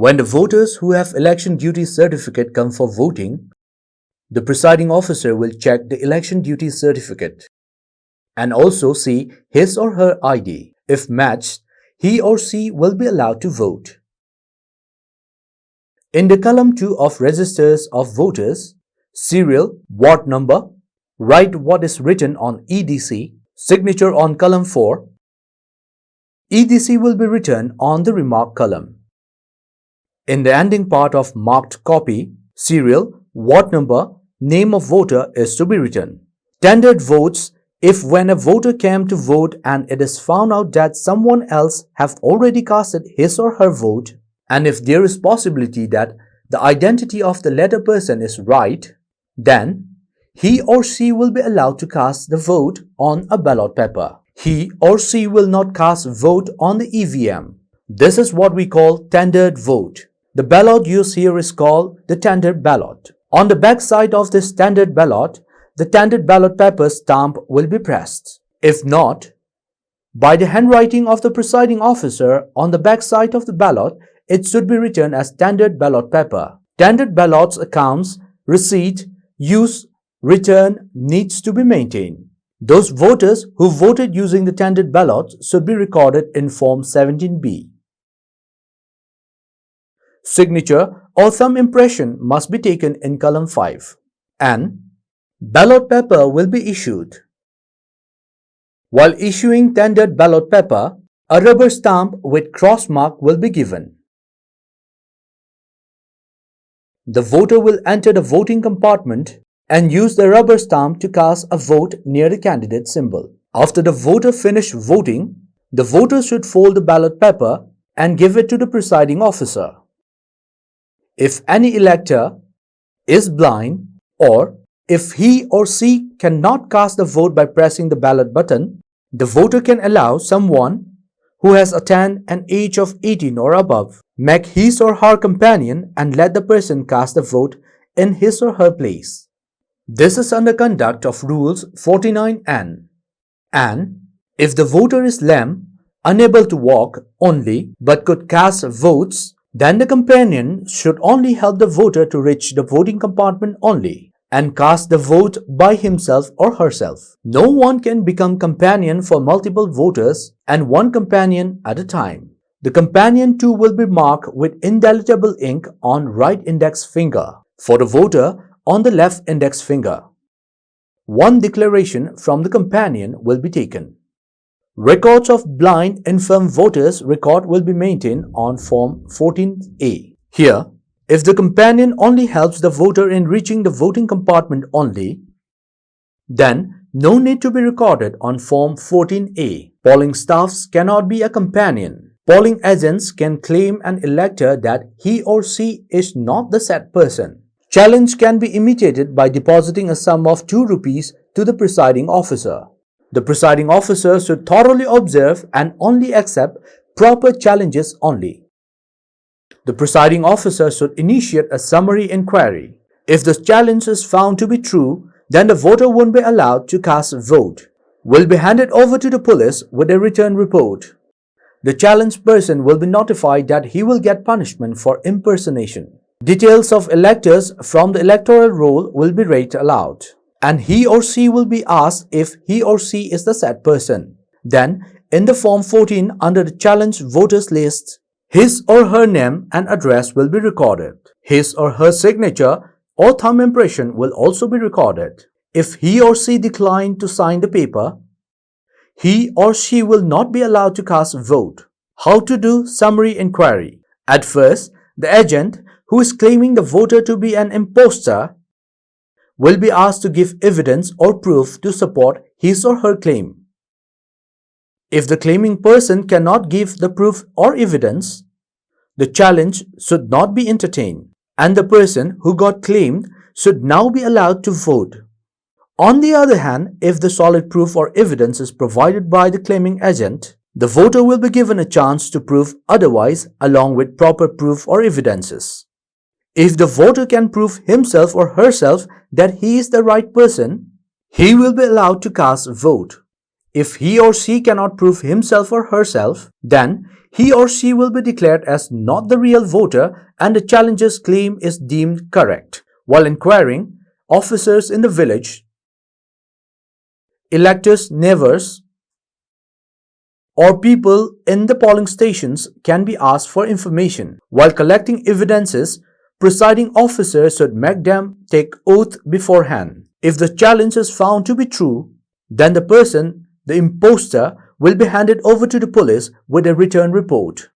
When the voters who have election duty certificate come for voting, the presiding officer will check the election duty certificate and also see his or her ID. If matched, he or she will be allowed to vote. In the column 2 of registers of voters, serial, ward number, write what is written on EDC, signature on column 4. EDC will be written on the remark column. In the ending part of marked copy, serial, ward number, name of voter is to be written. Tendered votes, if when a voter came to vote and it is found out that someone else have already casted his or her vote, and if there is possibility that the identity of the latter person is right, then he or she will be allowed to cast the vote on a ballot paper. He or she will not cast vote on the EVM. This is what we call tendered vote. The ballot used here is called the tendered ballot. On the back side of this tendered ballot, the tendered ballot paper stamp will be pressed. If not, by the handwriting of the presiding officer on the back side of the ballot, it should be written as tendered ballot paper. Tendered ballots accounts, receipt, use, return needs to be maintained. Those voters who voted using the tendered ballot should be recorded in Form 17B. Signature or thumb impression must be taken in column 5. And ballot paper will be issued. While issuing tendered ballot paper, a rubber stamp with cross mark will be given. The voter will enter the voting compartment and use the rubber stamp to cast a vote near the candidate symbol. After the voter finished voting, the voter should fold the ballot paper and give it to the presiding officer. If any elector is blind or if he or she cannot cast the vote by pressing the ballot button, the voter can allow someone who has attained an age of 18 or above make his or her companion and let the person cast the vote in his or her place. This is under conduct of Rules 49N. And if the voter is lame, unable to walk only but could cast votes, then the companion should only help the voter to reach the voting compartment only and cast the vote by himself or herself. No one can become companion for multiple voters and one companion at a time. The companion too will be marked with indelible ink on right index finger, for the voter on the left index finger. One declaration from the companion will be taken. Records of blind infirm voters record will be maintained on Form 14A. Here, if the companion only helps the voter in reaching the voting compartment only, then no need to be recorded on Form 14A. Polling staffs cannot be a companion. Polling agents can claim an elector that he or she is not the said person. Challenge can be imitated by depositing a sum of 2 rupees to the presiding officer. The presiding officer should thoroughly observe and only accept proper challenges only. The presiding officer should initiate a summary inquiry. If the challenge is found to be true, then the voter won't be allowed to cast a vote. Will be handed over to the police with a written report. The challenged person will be notified that he will get punishment for impersonation. Details of electors from the electoral roll will be read aloud, and he or she will be asked if he or she is the said person. Then, in the Form 14 under the challenged voters list, his or her name and address will be recorded. His or her signature or thumb impression will also be recorded. If he or she declined to sign the paper, he or she will not be allowed to cast a vote. How to do summary inquiry? At first, the agent who is claiming the voter to be an impostor will be asked to give evidence or proof to support his or her claim. If the claiming person cannot give the proof or evidence, the challenge should not be entertained, and the person who got claimed should now be allowed to vote. On the other hand, if the solid proof or evidence is provided by the claiming agent, the voter will be given a chance to prove otherwise along with proper proof or evidences. If the voter can prove himself or herself that he is the right person, he will be allowed to cast a vote. If he or she cannot prove himself or herself, then he or she will be declared as not the real voter and the challenger's claim is deemed correct. While inquiring, officers in the village, electors' neighbors, or people in the polling stations can be asked for information. While collecting evidences, presiding officers should make them take oath beforehand. If the challenge is found to be true, then the imposter, will be handed over to the police with a written report.